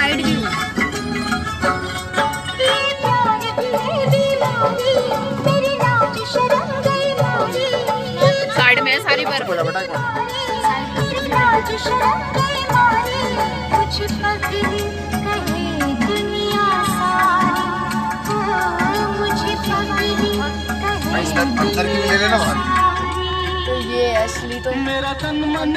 Side view. Side में सारी बर्फ। अंदर की ले लेना भाई। तो ये असली तो मेरा तन मन